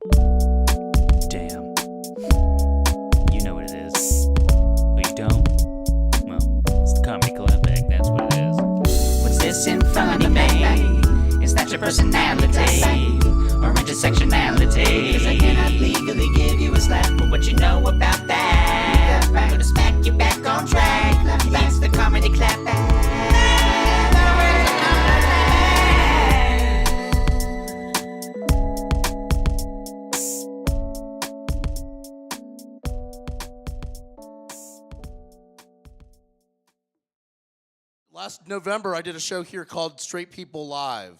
Damn. You know what it is. Oh, you don't? Well, it's the comedy Clapback, that's what it is. What's this in funny, man? Is that your personality? Or intersectionality? 'Cause I cannot legally give you a slap for what you know about that. I'm gonna smack you back on track. That's the comedy Clapback. Last November, I did a show here called Straight People Live.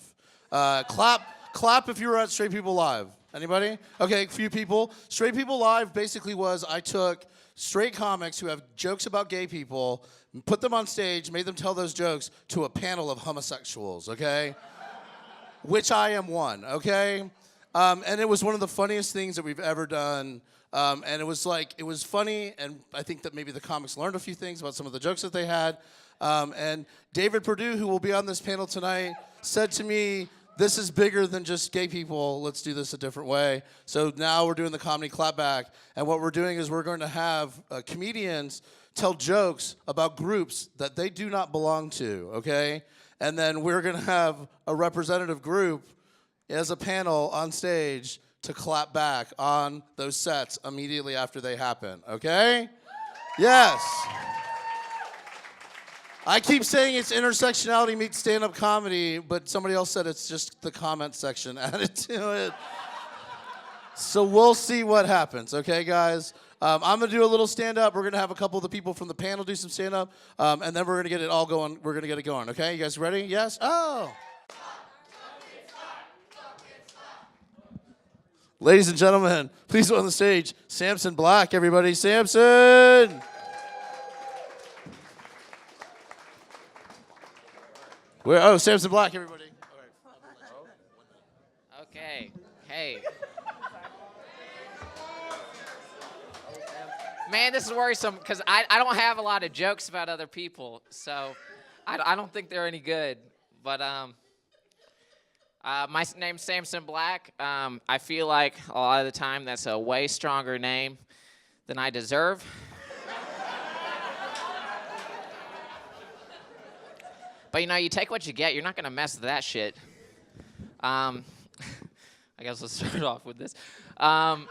Clap if you were at Straight People Live. Anybody? Okay, a few people. Straight People Live basically was I took straight comics who have jokes about gay people, put them on stage, made them tell those jokes to a panel of homosexuals, okay? Which I am one, okay? And it was one of the funniest things that we've ever done. And it was funny, and I think that maybe the comics learned a few things about some of the jokes that they had. And David Purdue, who will be on this panel tonight, said to me, this is bigger than just gay people. Let's do this a different way. So now we're doing the comedy Clapback. And what we're doing is we're going to have comedians tell jokes about groups that they do not belong to, okay? And then we're going to have a representative group as a panel on stage to clap back on those sets immediately after they happen, okay? Yes. I keep saying it's intersectionality meets stand-up comedy, but somebody else said it's just the comment section added to it. So we'll see what happens, okay, guys? I'm going to do a little stand-up. We're going to have a couple of the people from the panel do some stand-up, and then we're going to get it all going. We're going to get it going, okay? You guys ready? Yes? Oh. Ladies and gentlemen, please on the stage, Sampson Black, everybody. Sampson! Sampson Black, everybody. Okay. Hey. Man, this is worrisome because I don't have a lot of jokes about other people, so I don't think they're any good. But my name's Sampson Black. I feel like a lot of the time that's a way stronger name than I deserve. But, you take what you get. You're not going to mess with that shit. I guess let's start off with this. I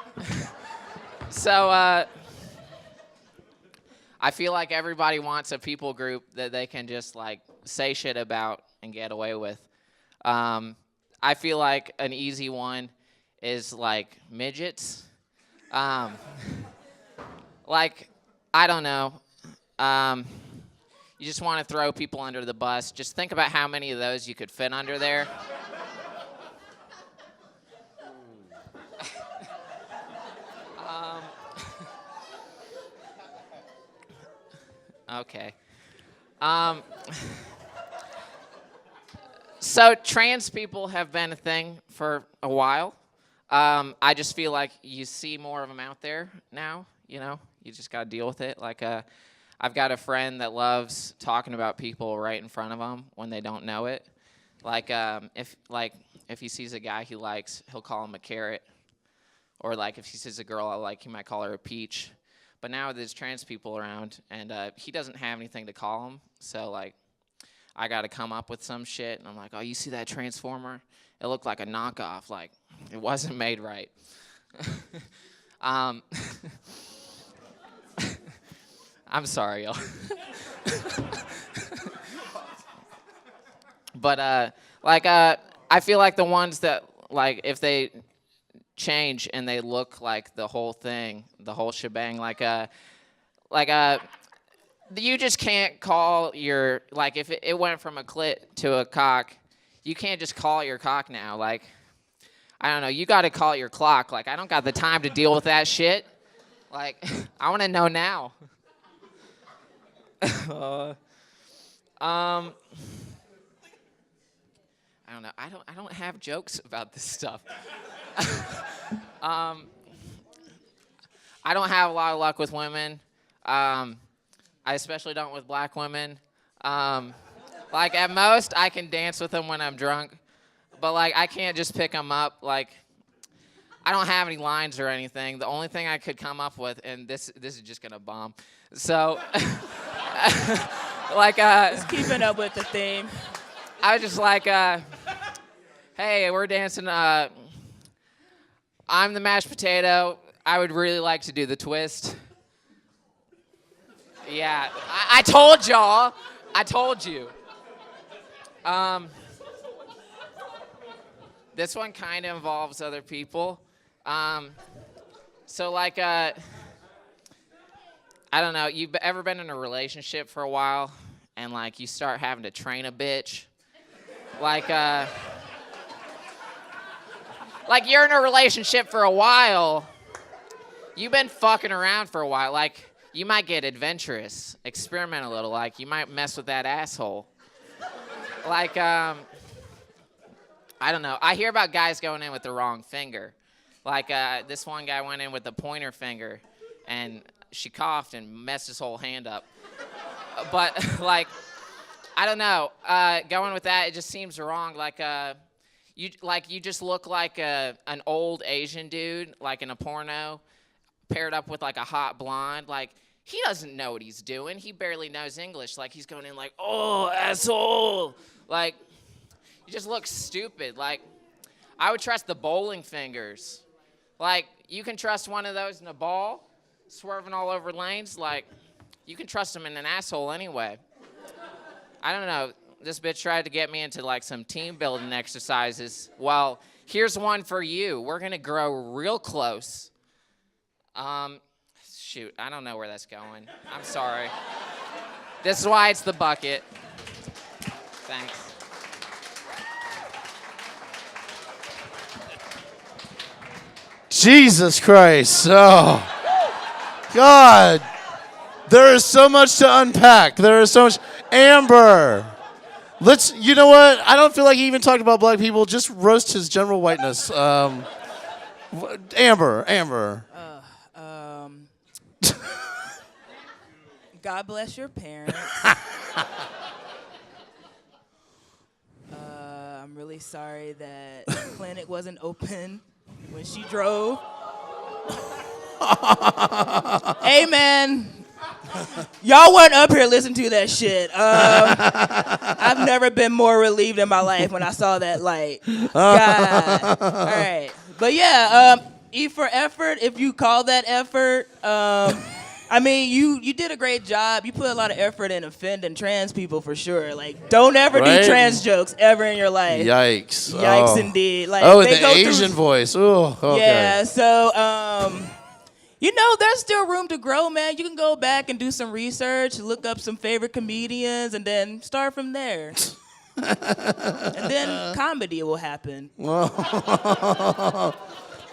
feel like everybody wants a people group that they can just, say shit about and get away with. I feel like an easy one is, midgets. I don't know. You just want to throw people under the bus. Just think about how many of those you could fit under there. Okay. So trans people have been a thing for a while. I just feel like you see more of them out there now, You just got to deal with it. I've got a friend that loves talking about people right in front of him when they don't know it. If he sees a guy he likes, he'll call him a carrot. Or if he sees a girl I like, he might call her a peach. But now there's trans people around, and he doesn't have anything to call them. So I got to come up with some shit, and I'm like, oh, you see that transformer? It looked like a knockoff. It wasn't made right. I'm sorry, y'all. But, I feel like the ones that, if they change and they look like the whole thing, the whole shebang, you just can't call your, if it went from a clit to a cock, you can't just call your cock now. I don't know, you got to call your clock. I don't got the time to deal with that shit. I want to know now. I don't know. I don't have jokes about this stuff. I don't have a lot of luck with women. I especially don't with black women. At most, I can dance with them when I'm drunk, but I can't just pick them up. I don't have any lines or anything. The only thing I could come up with, and this is just gonna bomb. So, like, Just keeping up with the theme. I was just like, hey, we're dancing. I'm the mashed potato. I would really like to do the twist. Yeah, I told y'all. I told you. This one kind of involves other people. So like, I don't know. You've ever been in a relationship for a while, and like you start having to train a bitch, like you're in a relationship for a while. You've been fucking around for a while. Like you might get adventurous, experiment a little. Like you might mess with that asshole. Like I don't know. I hear about guys going in with the wrong finger. Like this one guy went in with the pointer finger, and she coughed and messed his whole hand up. But like, I don't know. Going with that, it just seems wrong. Like you just look like an old Asian dude, like in a porno, paired up with like a hot blonde. Like he doesn't know what he's doing. He barely knows English. Like he's going in like, oh asshole. Like you just look stupid. Like I would trust the bowling fingers. Like you can trust one of those in a ball, swerving all over lanes. Like you can trust him in an asshole anyway. I don't know. This bitch tried to get me into like some team building exercises. Well, here's one for you. We're gonna grow real close. Shoot, I don't know where that's going. I'm sorry. This is why it's the bucket. Thanks. Jesus Christ. Oh, God. There is so much to unpack. There is so much. Amber. You know what? I don't feel like he even talked about black people. Just roast his general whiteness. Amber. God bless your parents. I'm really sorry that the clinic wasn't open when she drove. Amen. Y'all weren't up here listening to that shit. I've never been more relieved in my life when I saw that light. God. All right. But yeah, E for effort, if you call that effort. I mean, you did a great job. You put a lot of effort in offending trans people for sure. Like, don't ever do trans jokes ever in your life. Yikes. Yikes, indeed. Like, and the Asian voice. Oh, okay. Yeah, so, you know, there's still room to grow, man. You can go back and do some research, look up some favorite comedians, and then start from there. And then comedy will happen.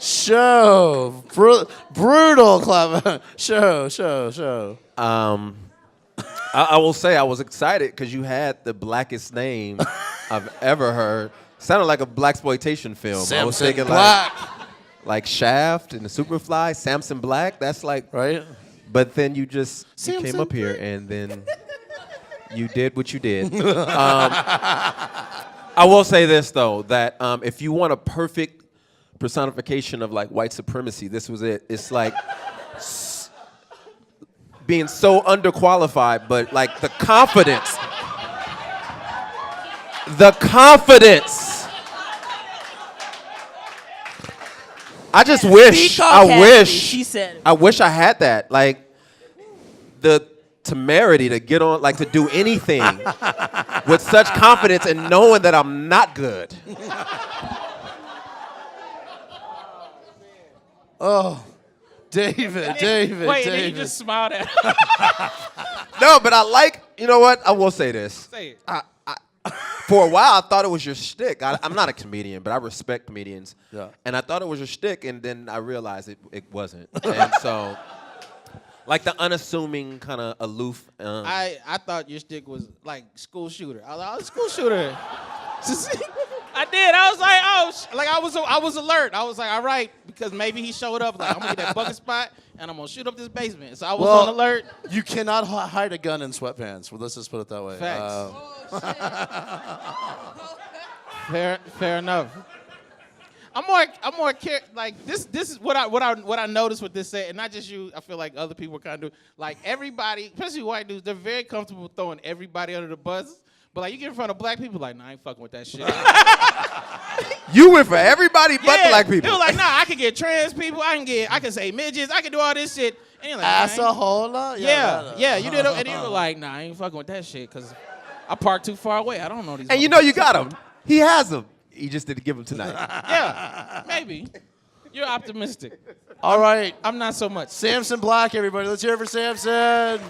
Show. Brutal clap. Show. I will say I was excited because you had the blackest name I've ever heard. Sounded like a blaxploitation film. Sampson I was thinking Black. like Shaft and the Superfly, Sampson Black. That's like right. But then you came up Black. here and then you did what you did. I will say this though, that if you want a perfect personification of like white supremacy, this was it. It's like being so underqualified, but like the confidence. I just wish. She said. I wish I had that. Like the temerity to get on, like to do anything with such confidence and knowing that I'm not good. Oh, David. Wait, and then you just smiled at him. No, but I like, you know what? I will say this. Say it. For a while, I thought it was your shtick. I'm not a comedian, but I respect comedians. Yeah. And I thought it was your shtick, and then I realized it wasn't. And so, like the unassuming, kind of aloof. I thought your stick was like school shooter. I was like, oh, school shooter. I did. I was like, oh, I was alert. I was like, all right, because maybe he showed up. Like, I'm gonna get that bucket spot and I'm gonna shoot up this basement. So I was on alert. You cannot hide a gun in sweatpants. Well, let's just put it that way. Facts. Fair enough. like this is what I noticed with this set, and not just you. I feel like other people kind of do. Like everybody, especially white dudes, they're very comfortable throwing everybody under the bus. But like you get in front of black people, like, nah, I ain't fucking with that shit. You went for everybody but black people. They were like, nah, I can get trans people, I can say midgets, I can do all this shit. And you're like, Assahola? Yeah, you did. And you were like, nah, I ain't fucking with that shit because I parked too far away. I don't know these. And you know you got him. He has him. He just didn't give him tonight. Yeah, maybe. You're optimistic. All right. I'm not so much. Sampson Black, everybody. Let's hear it for Sampson.